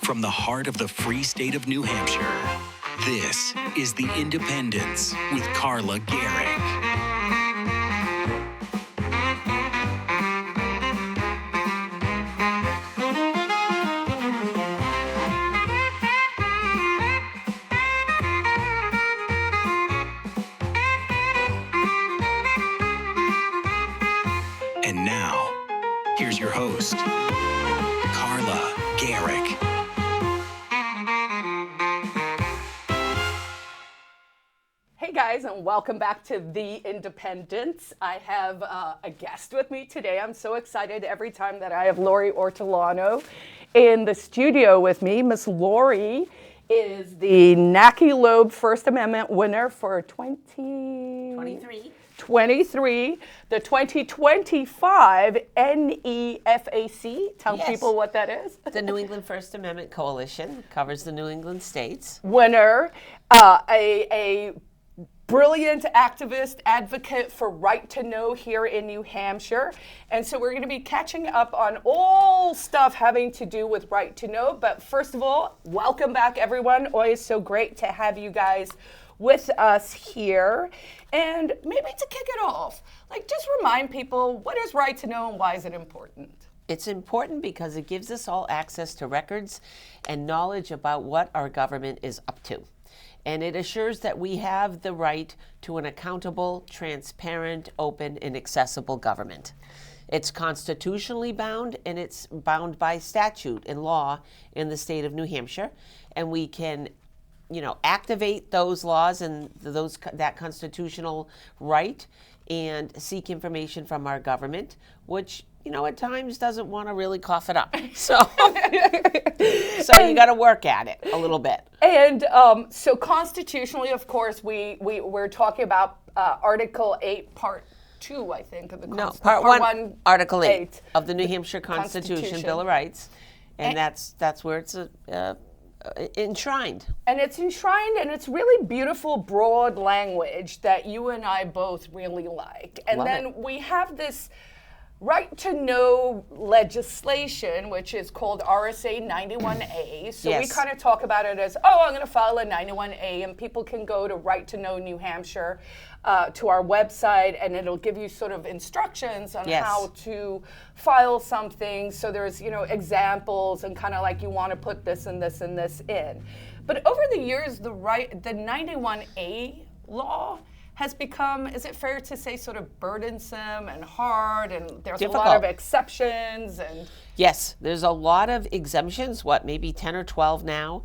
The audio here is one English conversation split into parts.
from the heart of the free state of New Hampshire, this is The Independents with Carla Gericke. And now, here's your host, Carla Gericke. Hey guys, and welcome back to The Independents. I have a guest with me today. I'm so excited every time that I have Laurie Ortolano in the studio with me. Miss Laurie is the Nackey Loeb First Amendment winner for 23, the 2025 NEFAC. Tell people what that is. The New England First Amendment Coalition covers the New England states. Winner, a brilliant activist, advocate for right to know here in New Hampshire. And so we're going to be catching up on all stuff having to do with right to know. But first of all, welcome back, everyone. Always so great to have you guys with us here. And maybe to kick it off, just remind people, what is right to know and why is it important? It's important because it gives us all access to records and knowledge about what our government is up to. And it assures that we have the right to an accountable, transparent, open, and accessible government. It's constitutionally bound, and it's bound by statute and law in the state of New Hampshire. And we can, activate those laws and that constitutional right and seek information from our government, which, at times doesn't want to really cough it up. So you got to work at it a little bit. And so constitutionally, of course, we're talking about Article 8, Part 2, I think, of the Constitution. No, Part 1, Article 8 of the New Hampshire Constitution, Bill of Rights. And that's where it's enshrined. And it's enshrined, and it's really beautiful, broad language that you and I both really like. And we have this right to know legislation, which is called RSA 91A. So we kind of talk about it as, I'm going to file a 91A, and people can go to Right to Know New Hampshire to our website, and it'll give you sort of instructions on how to file something. So there's, examples and kind of like you want to put this and this and this in. But over the years, the 91A law has become, is it fair to say, sort of burdensome and hard, and there's difficult. A lot of exceptions? And yes, there's a lot of exemptions, maybe 10 or 12 now.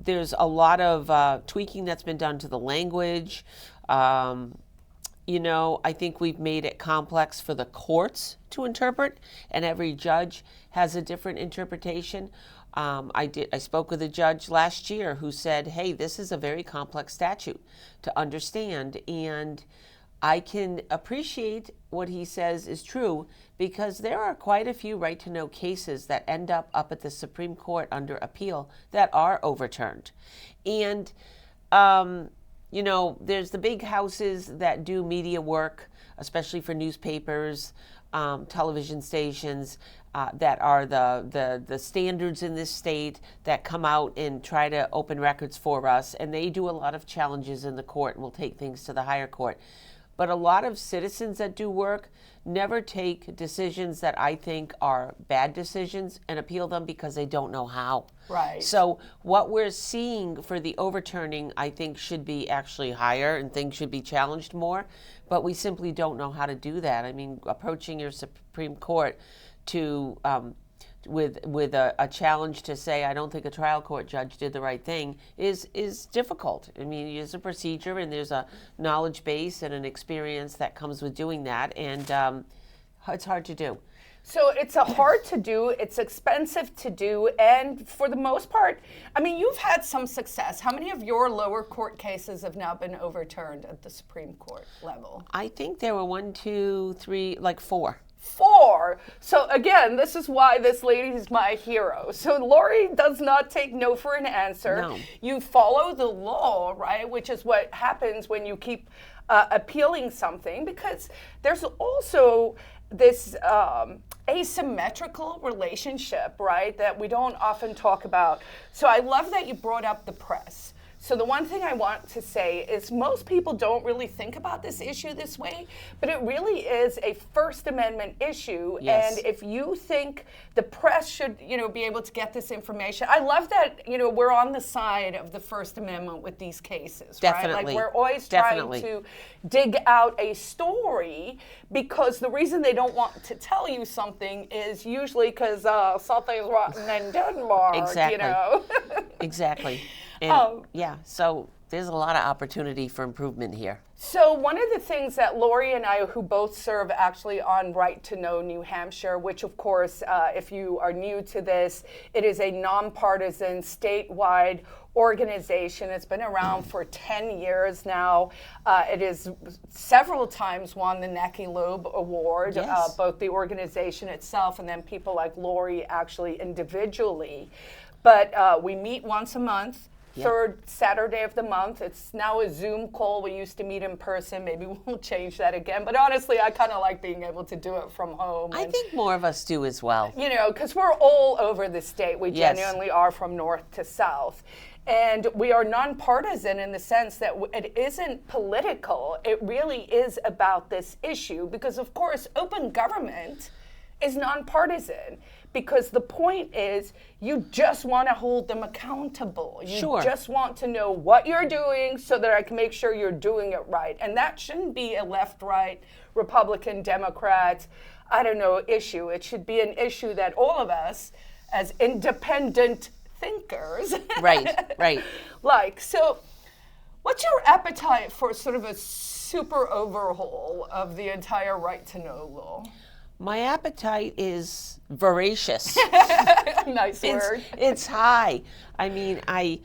There's a lot of tweaking that's been done to the language. I think we've made it complex for the courts to interpret, and every judge has a different interpretation. I spoke with a judge last year who said, hey, this is a very complex statute to understand, and I can appreciate what he says is true because there are quite a few right to know cases that end up at the Supreme Court under appeal that are overturned. And, there's the big houses that do media work, especially for newspapers, television stations, that are the standards in this state that come out and try to open records for us. And they do a lot of challenges in the court and will take things to the higher court. But a lot of citizens that do work never take decisions that I think are bad decisions and appeal them because they don't know how. Right. So what we're seeing for the overturning, I think, should be actually higher and things should be challenged more. But we simply don't know how to do that. I mean, approaching your Supreme Court to with a challenge to say, I don't think a trial court judge did the right thing is difficult. I mean, there's a procedure and there's a knowledge base and an experience that comes with doing that, and it's hard to do. So it's hard to do, it's expensive to do, and for the most part, I mean, you've had some success. How many of your lower court cases have now been overturned at the Supreme Court level? I think there were 1, 2, 3, 4. 4. So again, this is why this lady is my hero. So Laurie does not take no for an answer. No. You follow the law, right? Which is what happens when you keep appealing something, because there's also this asymmetrical relationship, right, that we don't often talk about. So I love that you brought up the press. So the one thing I want to say is most people don't really think about this issue this way, but it really is a First Amendment issue. Yes. And if you think the press should, be able to get this information, I love that, we're on the side of the First Amendment with these cases, right? Definitely. Like we're always Definitely. trying to dig out a story because the reason they don't want to tell you something is usually because something's rotten in Denmark, Exactly. Exactly. And so there's a lot of opportunity for improvement here. So one of the things that Laurie and I, who both serve actually on Right to Know New Hampshire, which of course, if you are new to this, it is a nonpartisan statewide organization. It's been around for 10 years now. It has several times won the Nackey Loeb Award, Yes. both the organization itself and then people like Laurie actually individually. But we meet once a month. Third Saturday of the month. It's now a Zoom call. We used to meet in person. Maybe we'll change that again. But honestly, I kind of like being able to do it from home. I think more of us do as well. Because we're all over the state. We Yes. genuinely are from north to south. And we are nonpartisan in the sense that it isn't political. It really is about this issue because, of course, open government is nonpartisan. Because the point is, you just want to hold them accountable. You Sure. just want to know what you're doing so that I can make sure you're doing it right. And that shouldn't be a left, right, Republican, Democrat, issue. It should be an issue that all of us, as independent thinkers, Right. like. So what's your appetite for sort of a super overhaul of the entire Right to Know law? My appetite is voracious. Nice word. It's high. I mean, I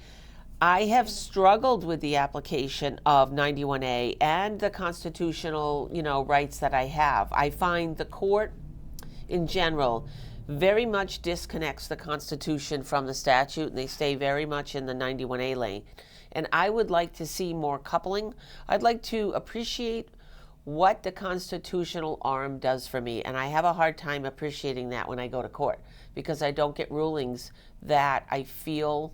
have struggled with the application of 91A and the constitutional, rights that I have. I find the court in general very much disconnects the Constitution from the statute, and they stay very much in the 91A lane. And I would like to see more coupling. I'd like to appreciate what the constitutional arm does for me. And I have a hard time appreciating that when I go to court because I don't get rulings that I feel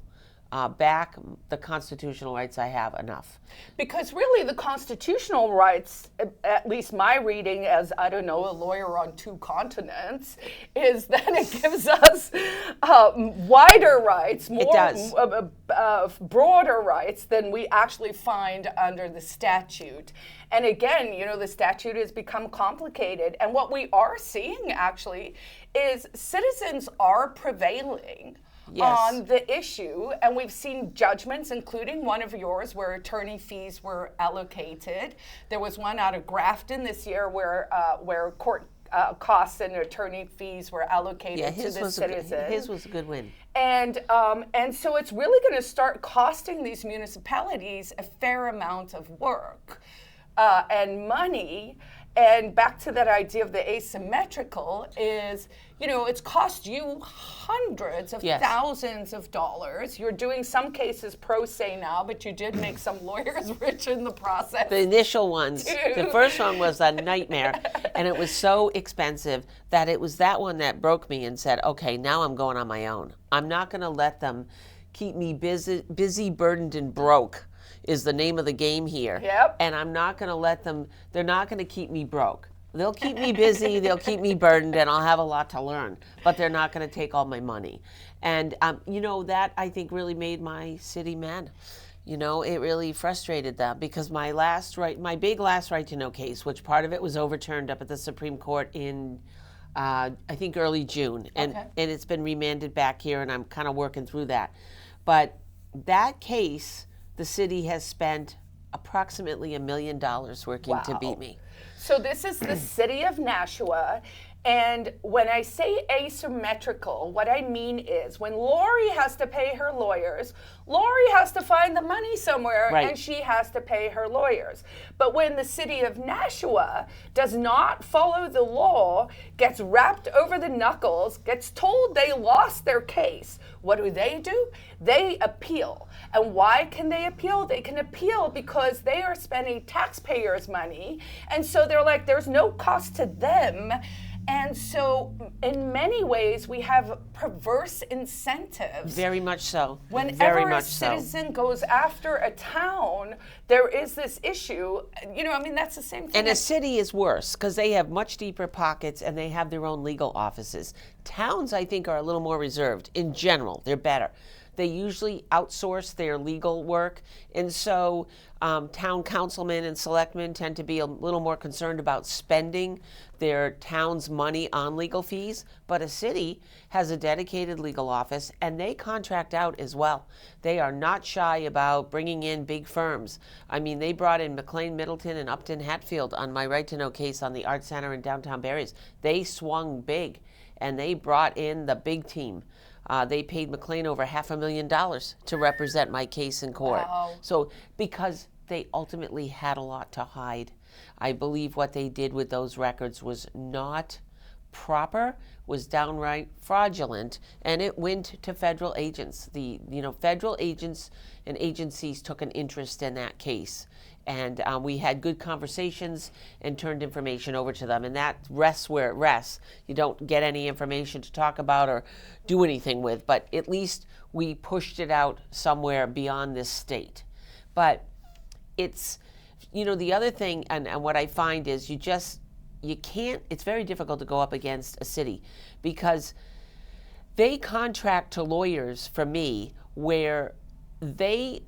back the constitutional rights I have enough. Because really the constitutional rights, at least my reading as, a lawyer on two continents, is that it gives us wider rights, broader rights than we actually find under the statute. And again, the statute has become complicated. And what we are seeing actually is citizens are prevailing on the issue, and we've seen judgments, including one of yours, where attorney fees were allocated. There was one out of Grafton this year where court costs and attorney fees were allocated to the citizen. His was a good win. And so it's really going to start costing these municipalities a fair amount of work and money. And back to that idea of the asymmetrical is, it's cost you hundreds of thousands of dollars. You're doing some cases pro se now, but you did make some lawyers rich in the process. The initial ones, the first one was a nightmare, and it was so expensive that it was that one that broke me and said, okay, now I'm going on my own. I'm not going to let them keep me busy, burdened, and broke. Is the name of the game here. Yep. And I'm not going to let them, they're not going to keep me broke. They'll keep me busy, they'll keep me burdened, and I'll have a lot to learn, but they're not going to take all my money. And, that I think really made my city mad. It really frustrated them because my big last right to know case, which part of it was overturned up at the Supreme Court in, I think early June. And it's been remanded back here, and I'm kind of working through that. But that case, the city has spent approximately $1 million working to beat me. So this is the city of Nashua, And when I say asymmetrical, what I mean is when Laurie has to pay her lawyers, Laurie has to find the money somewhere, Right. and she has to pay her lawyers. But when the city of Nashua does not follow the law, gets wrapped over the knuckles, gets told they lost their case, what do? They appeal. And why can they appeal? They can appeal because they are spending taxpayers' money. And so they're like, there's no cost to them. And so in many ways, we have perverse incentives. Very much so. Whenever Very a much so. citizen goes after a town, there is this issue. You know, I mean, that's the same thing. And a city is worse because they have much deeper pockets and they have their own legal offices. Towns, I think, are a little more reserved. In general, they're better. They usually outsource their legal work, and so town councilmen and selectmen tend to be a little more concerned about spending their town's money on legal fees. But a city has a dedicated legal office, and they contract out as well. They are not shy about bringing in big firms. I mean, they brought in McLean, Middleton, and Upton Hatfield on my right to know case on the Art Center in downtown Barries. They swung big, and they brought in the big team. They paid McLean over $500,000 to represent my case in court. Wow. So because they ultimately had a lot to hide, I believe what they did with those records was not proper, was downright fraudulent, and it went to federal agents. The federal agents and agencies took an interest in that case. And we had good conversations and turned information over to them. And that rests where it rests. You don't get any information to talk about or do anything with, but at least we pushed it out somewhere beyond this state. But it's, the other thing, and what I find is you can't, it's very difficult to go up against a city because they contract to lawyers for me where they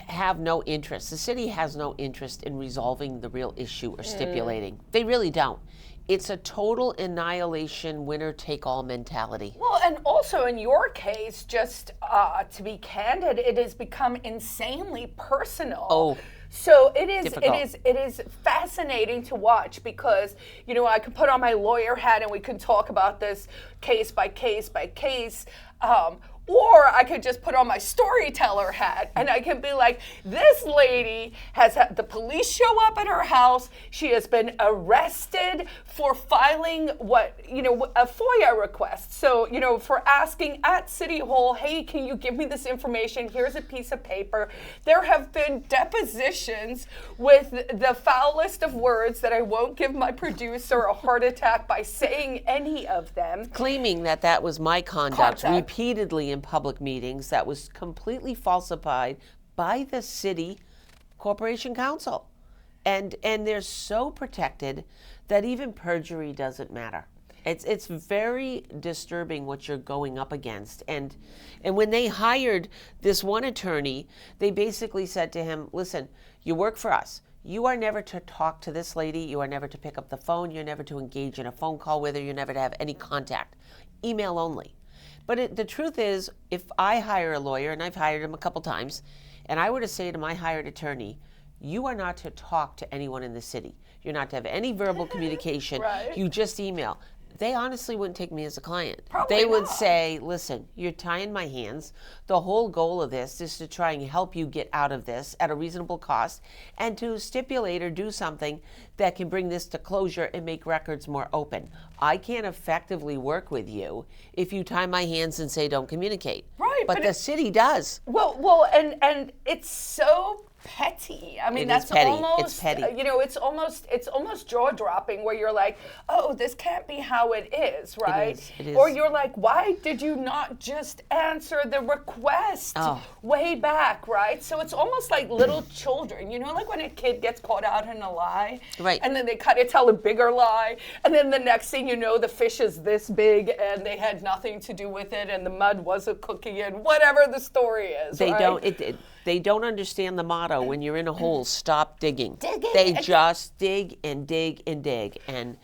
have no interest. The city has no interest in resolving the real issue or stipulating. They really don't. It's a total annihilation, winner-take-all mentality. Well, and also in your case, just to be candid, it has become insanely personal. Oh, so it is fascinating to watch because, I can put on my lawyer hat and we can talk about this case by case by case. Or I could just put on my storyteller hat and I can be like, this lady has had the police show up at her house. She has been arrested for filing a FOIA request. So, for asking at City Hall, hey, can you give me this information? Here's a piece of paper. There have been depositions with the foulest of words that I won't give my producer a heart attack by saying any of them. Claiming that was my conduct repeatedly in public meetings that was completely falsified by the city corporation council. And they're so protected that even perjury doesn't matter. It's very disturbing what you're going up against. And when they hired this one attorney, they basically said to him, listen, you work for us. You are never to talk to this lady. You are never to pick up the phone. You're never to engage in a phone call with her. You're never to have any contact. Email only. But the truth is, if I hire a lawyer, and I've hired him a couple times, and I were to say to my hired attorney, you are not to talk to anyone in the city. You're not to have any verbal communication. Right. You just email. They honestly wouldn't take me as a client. Probably they would not. say, listen, you're tying my hands. The whole goal of this is to try and help you get out of this at a reasonable cost and to stipulate or do something that can bring this to closure and make records more open. I can't effectively work with you if you tie my hands and say don't communicate. Right, But the city does. Well, and it's so petty. I mean, It is that's petty. almost, It's petty. It's almost jaw-dropping where you're like, oh, this can't be how it is, right? It is. Or you're like, why did you not just answer the request way back, right? So it's almost like little children, like when a kid gets caught out in a lie, Right. and then they kind of tell a bigger lie, and then the next thing you know, the fish is this big, and they had nothing to do with it, and the mud was a cookie, and whatever the story is, They right? don't. They don't understand the motto, when you're in a hole, stop digging. Digging. They just dig and dig and dig. And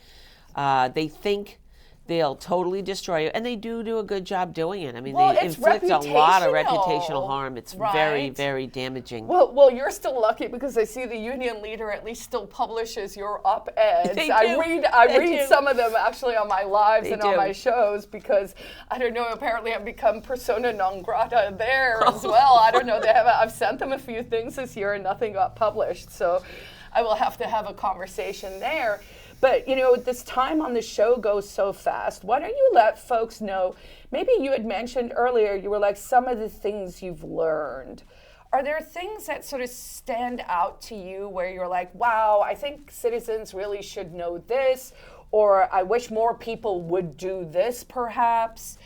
they think they'll totally destroy you, and they do a good job doing it. I mean, Well, they it's inflict a lot of reputational, reputational harm. It's very, right? very damaging. Well, you're still lucky because I see the union leader at least still publishes your op-eds. They I do. read do. some of them actually on my lives They and on do. my shows because I don't know. Apparently, I've become persona non grata there as well. I don't know. I've sent them a few things this year and nothing got published. So I will have to have a conversation there. But, this time on the show goes so fast. Why don't you let folks know, maybe you had mentioned earlier, you were like, some of the things you've learned. Are there things that sort of stand out to you where you're like, wow, I think citizens really should know this, or I wish more people would do this perhaps?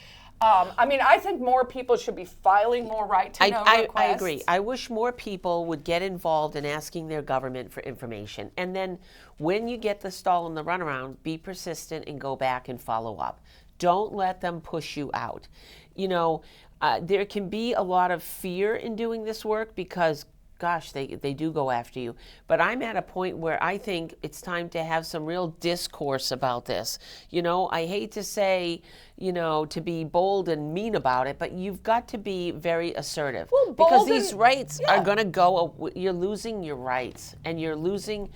I think more people should be filing more right-to-know requests. I agree. I wish more people would get involved in asking their government for information. And then when you get the stall and the runaround, be persistent and go back and follow up. Don't let them push you out. There can be a lot of fear in doing this work because, gosh, they do go after you. But I'm at a point where I think it's time to have some real discourse about this. I hate to say, to be bold and mean about it, but you've got to be very assertive. Well, because bold these and- rights yeah. are going to go, you're losing your rights and you're losing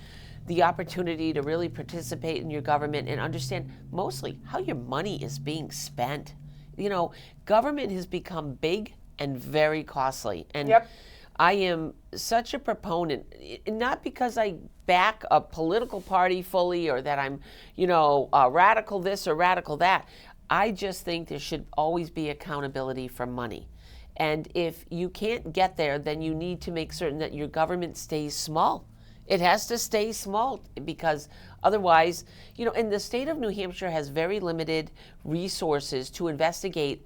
the opportunity to really participate in your government and understand mostly how your money is being spent. Government has become big and very costly. And Yep. I am such a proponent, not because I back a political party fully or that I'm, radical this or radical that. I just think there should always be accountability for money. And if you can't get there, then you need to make certain that your government stays small. It has to stay small because otherwise, and the state of New Hampshire has very limited resources to investigate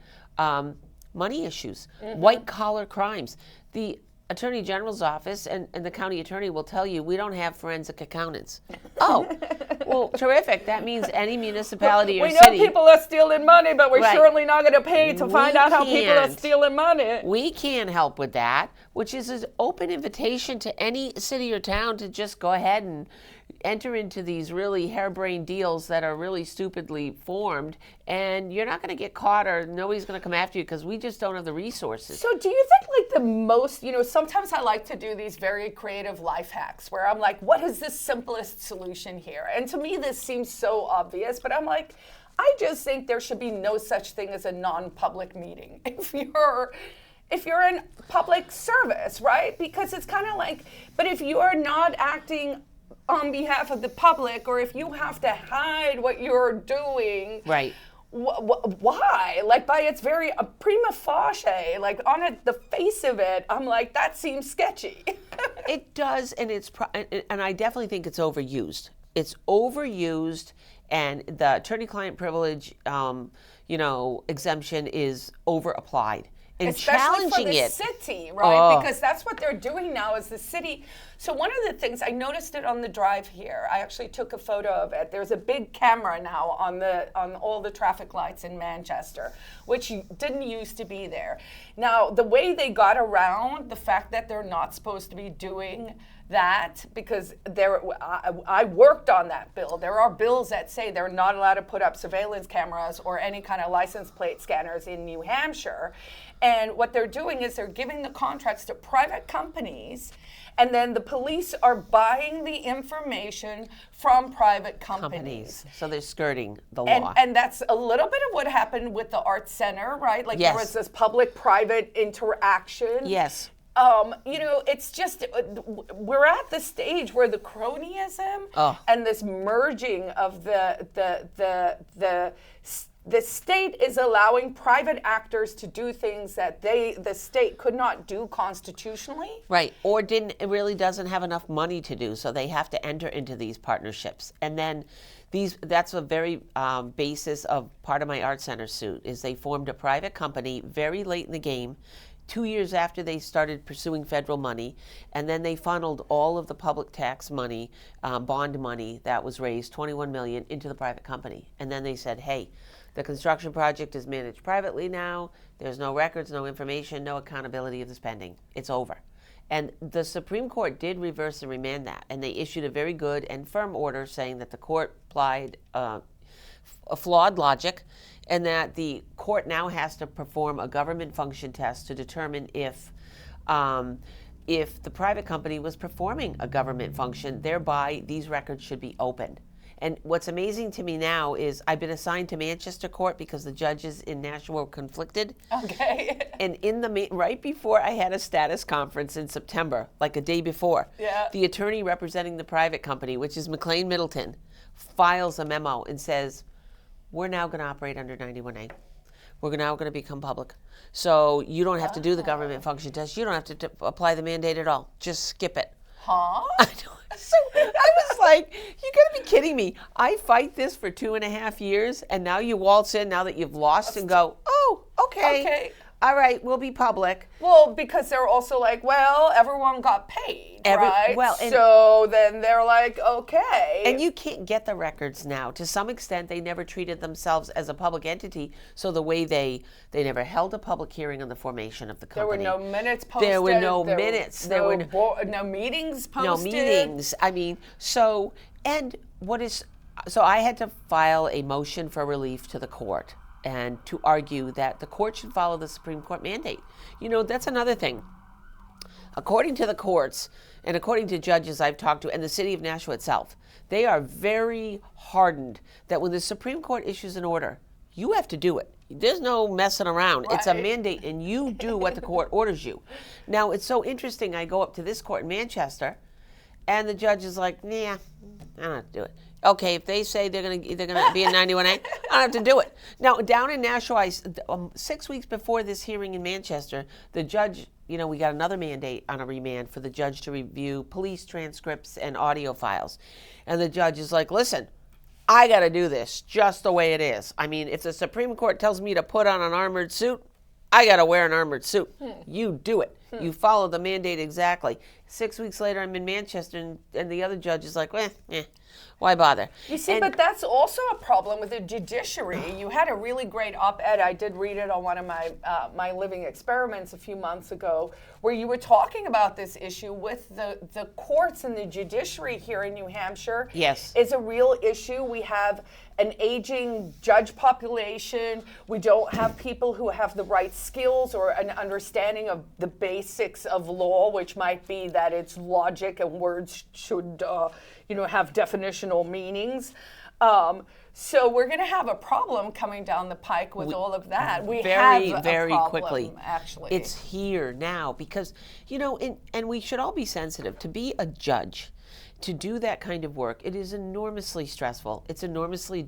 money issues, white-collar crimes. The Attorney General's office and the county attorney will tell you we don't have forensic accountants. Oh, well, terrific. That means any municipality or We know city. people are stealing money, but we're Right. certainly not going to pay to find We out how people are can't. stealing money. We can help with that, which is an open invitation to any city or town to just go ahead and enter into these really harebrained deals that are really stupidly formed, and you're not going to get caught or nobody's going to come after you because we just don't have the resources. So do you think like the most, sometimes I like to do these very creative life hacks where I'm like, what is the simplest solution here? And to me, this seems so obvious, but I'm like, I just think there should be no such thing as a non-public meeting if you're in public service, right? Because it's kind of like, but if you are not acting on behalf of the public, or if you have to hide what you're doing, Right. Why? Like by its very prima facie, like on the face of it, I'm like, that seems sketchy. It does, and and I definitely think it's overused. It's overused, and the attorney-client privilege, exemption is over-applied. And Especially challenging for the it. city, right? Oh. Because that's what they're doing now is the city. So one of the things, I noticed it on the drive here. I actually took a photo of it. There's a big camera now on all the traffic lights in Manchester, which didn't used to be there. Now, the way they got around the fact that they're not supposed to be doing that, because I worked on that bill. There are bills that say they're not allowed to put up surveillance cameras or any kind of license plate scanners in New Hampshire. And what they're doing is they're giving the contracts to private companies, and then the police are buying the information from private companies. So they're skirting the law. And that's a little bit of what happened with the Arts Center, right? Like Yes. there was this public-private interaction. Yes. It's just, we're at the stage where the cronyism and this merging of the state is allowing private actors to do things that the state could not do constitutionally. Right, or it really doesn't have enough money to do, so they have to enter into these partnerships. And then that's a very basis of part of my Art Center suit, is they formed a private company very late in the game, 2 years after they started pursuing federal money, and then they funneled all of the public tax money, bond money that was raised, $21 million, into the private company. And then they said, hey, the construction project is managed privately now. There's no records, no information, no accountability of the spending. It's over. And the Supreme Court did reverse and remand that, and they issued a very good and firm order saying that the court applied a flawed logic, and that the court now has to perform a government function test to determine if the private company was performing a government function, thereby these records should be opened. And what's amazing to me now is I've been assigned to Manchester Court because the judges in Nashua were conflicted. Okay. And right before I had a status conference in September, like a day before, the attorney representing the private company, which is McLean Middleton, files a memo and says, we're now going to operate under 91A. We're now going to become public. So you don't have to do the government function test. You don't have to apply the mandate at all. Just skip it. Huh? So I was like, you gotta be kidding me. I fight this for 2.5 years, and now you waltz in now that you've lost and go, oh, okay. All right, we'll be public. Well, because they're also like, well, everyone got paid, right? So then they're like, okay. And you can't get the records now. To some extent, they never treated themselves as a public entity, so the way they never held a public hearing on the formation of the company. There were no minutes posted. There were no minutes. There were no meetings posted. No meetings. I mean, so I had to file a motion for relief to the court, and to argue that the court should follow the Supreme Court mandate. You know, that's another thing. According to the courts, and according to judges I've talked to, and the city of Nashua itself, they are very hardened that when the Supreme Court issues an order, you have to do it. There's no messing around. Right. It's a mandate, and you do what the court orders you. Now, it's so interesting. I go up to this court in Manchester, and the judge is like, nah, I don't have to do it. Okay, if they say they're gonna be in 91A, I don't have to do it. Now, down in Nashua, 6 weeks before this hearing in Manchester, the judge, we got another mandate on a remand for the judge to review police transcripts and audio files. And the judge is like, listen, I got to do this just the way it is. I mean, if the Supreme Court tells me to put on an armored suit, I got to wear an armored suit. You do it. You follow the mandate exactly. 6 weeks later, I'm in Manchester, and the other judge is like, why bother? You see, but that's also a problem with the judiciary. You had a really great op-ed. I did read it on one of my living experiments a few months ago, where you were talking about this issue with the courts and the judiciary here in New Hampshire. Yes. It's a real issue. We have an aging judge population. We don't have people who have the right skills or an understanding of the basics of law, which might be that it's logic and words should have definitional meanings. So we're going to have a problem coming down the pike with all of that. We very, have a very problem, quickly. Actually, it's here now because and we should all be sensitive. To be a judge, to do that kind of work, it is enormously stressful. It's enormously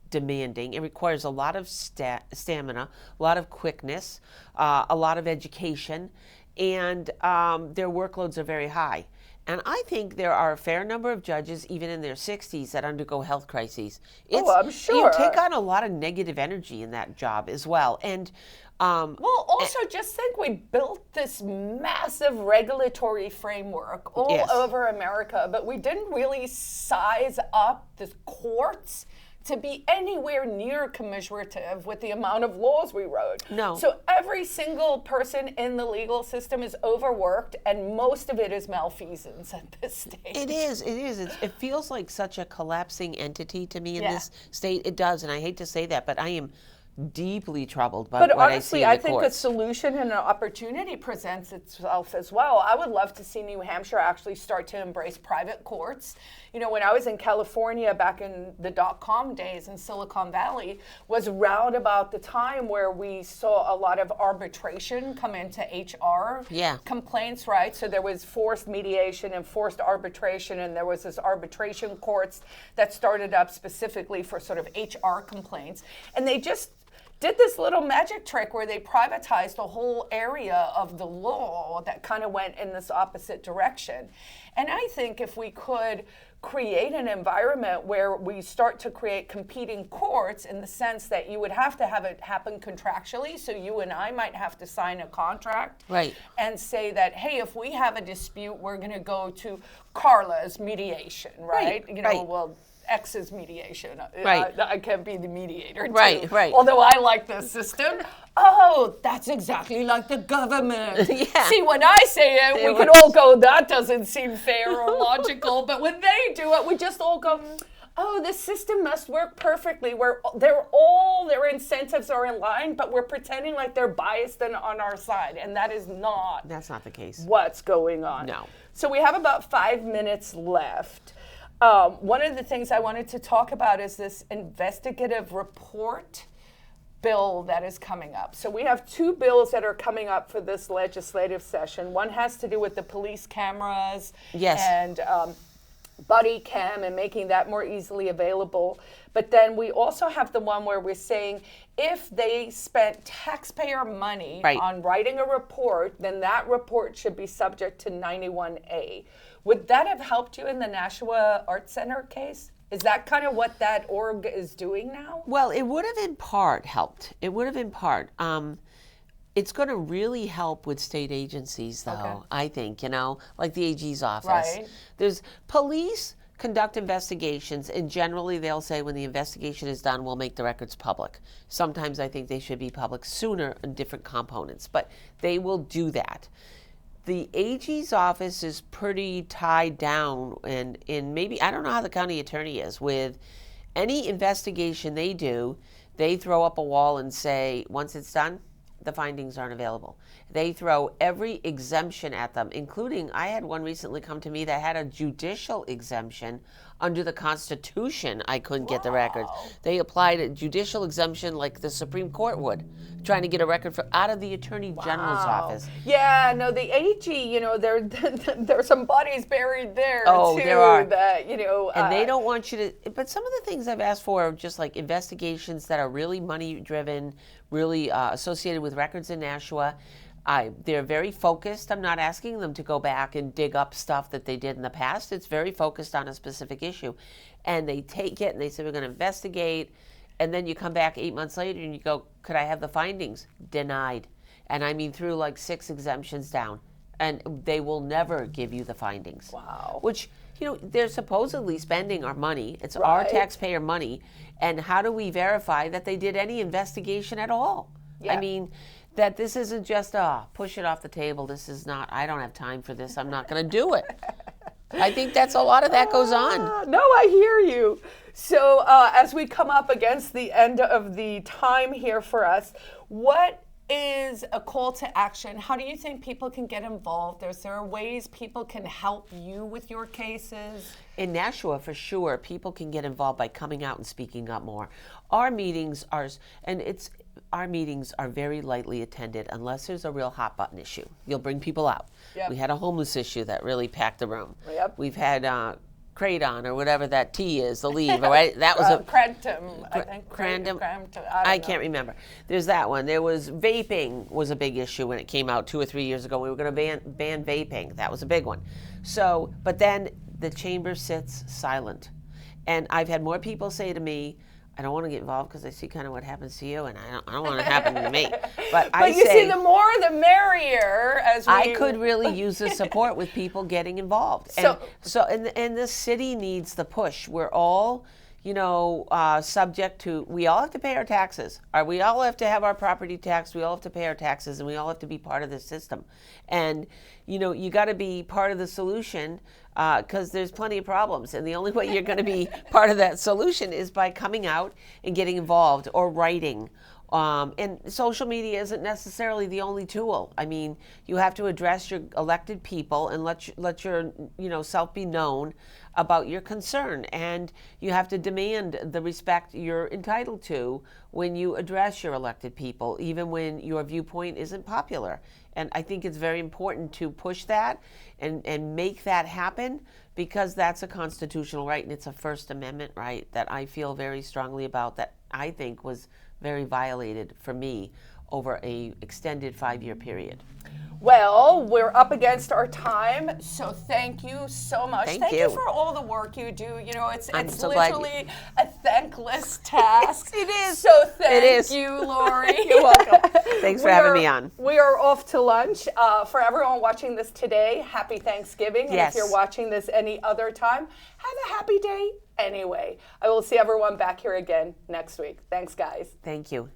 demanding. It requires a lot of stamina, a lot of quickness, a lot of education, and their workloads are very high. And I think there are a fair number of judges, even in their 60s, that undergo health crises. I'm sure. You take on a lot of negative energy in that job as well. And also just think we built this massive regulatory framework all over America, but we didn't really size up the courts to be anywhere near commiserative with the amount of laws we wrote. No. So every single person in the legal system is overworked, and most of it is malfeasance at this stage. It is. It feels like such a collapsing entity to me in this state. It does, and I hate to say that, but I am deeply troubled by what honestly, I see in the think courts. a solution and an opportunity presents itself as well. I would love to see New Hampshire actually start to embrace private courts. When I was in California back in the .com days in Silicon Valley, was round about the time where we saw a lot of arbitration come into HR complaints, right? So there was forced mediation and forced arbitration, and there was this arbitration courts that started up specifically for sort of HR complaints. And they just did this little magic trick where they privatized a whole area of the law that kind of went in this opposite direction. And I think if we could create an environment where we start to create competing courts in the sense that you would have to have it happen contractually, so you and I might have to sign a contract and say that, hey, if we have a dispute, we're going to go to Carla's mediation, right? Well, X's mediation. I can't be the mediator. Right. Although I like the system. Oh, that's exactly like the government. See, when I say it, we can all go, that doesn't seem fair or logical. But when they do it, we just all go, oh, the system must work perfectly, where all their incentives are in line, but we're pretending like they're biased and on our side, and that's not the case. What's going on. No. So we have about 5 minutes left. One of the things I wanted to talk about is this investigative report bill that is coming up. So we have 2 bills that are coming up for this legislative session. One has to do with the police cameras and buddy cam and making that more easily available. But then we also have the one where we're saying if they spent taxpayer money on writing a report, then that report should be subject to 91A. Would that have helped you in the Nashua Art Center case? Is that kind of what that org is doing now? Well, it would have in part helped. It would have in part. It's going to really help with state agencies, though, I think, like the AG's office. Right. There's police conduct investigations, and generally they'll say when the investigation is done, we'll make the records public. Sometimes I think they should be public sooner in different components, but they will do that. The AG's office is pretty tied down, and in maybe, I don't know how the county attorney is, with any investigation they do, they throw up a wall and say, once it's done, the findings aren't available. They throw every exemption at them, including, I had one recently come to me that had a judicial exemption under the Constitution. I couldn't get the records. They applied a judicial exemption like the Supreme Court would, trying to get a record out of the Attorney General's office. Yeah, no, the AG, there's some bodies buried there too. There are. That, and they don't want you to, but some of the things I've asked for are just like investigations that are really money driven, really associated with records in Nashua. They're very focused. I'm not asking them to go back and dig up stuff that they did in the past. It's very focused on a specific issue. And they take it and they say, we're going to investigate. And then you come back 8 months later and you go, could I have the findings? Denied. And I mean through like 6 exemptions down. And they will never give you the findings. Wow. Which, they're supposedly spending our money. It's our taxpayer money. And how do we verify that they did any investigation at all? Yeah. I mean, that this isn't just, push it off the table. This is not, I don't have time for this. I'm not going to do it. I think that's a lot of that goes on. No, I hear you. So as we come up against the end of the time here for us, what is a call to action? How do you think people can get involved? Is there ways people can help you with your cases? In Nashua, for sure, people can get involved by coming out and speaking up more. Our meetings are very lightly attended unless there's a real hot button issue. You'll bring people out. Yep. We had a homeless issue that really packed the room. Yep. We've had Kratom or whatever that tea is, the leaf, right? That was Kratom, I think. Kratom. I can't remember. There's that one. There was vaping was a big issue when it came out 2 or 3 years ago. We were going to ban vaping. That was a big one. So, but then the chamber sits silent. And I've had more people say to me, I don't want to get involved because I see kind of what happens to you, and I don't want it to happen to me. But you see, the more the merrier. I could really use the support with people getting involved. And the city needs the push. We're all, subject to. We all have to pay our taxes. We all have to have our property taxed. We all have to pay our taxes, and we all have to be part of the system. And you got to be part of the solution. Because there's plenty of problems, and the only way you're going to be part of that solution is by coming out and getting involved or writing. And social media isn't necessarily the only tool. I mean, you have to address your elected people and let your self be known about your concern, and you have to demand the respect you're entitled to when you address your elected people, even when your viewpoint isn't popular. And I think it's very important to push that and make that happen, because that's a constitutional right, and it's a First Amendment right that I feel very strongly about, that I think was very violated for me over a extended 5-year period. Well, we're up against our time, so thank you so much. Thank you for all the work you do. It's literally a thankless task. It is. So thank you, Laurie. You're welcome. Thanks for having me on. We are off to lunch. For everyone watching this today, happy Thanksgiving. And yes. If you're watching this any other time, have a happy day anyway. I will see everyone back here again next week. Thanks, guys. Thank you.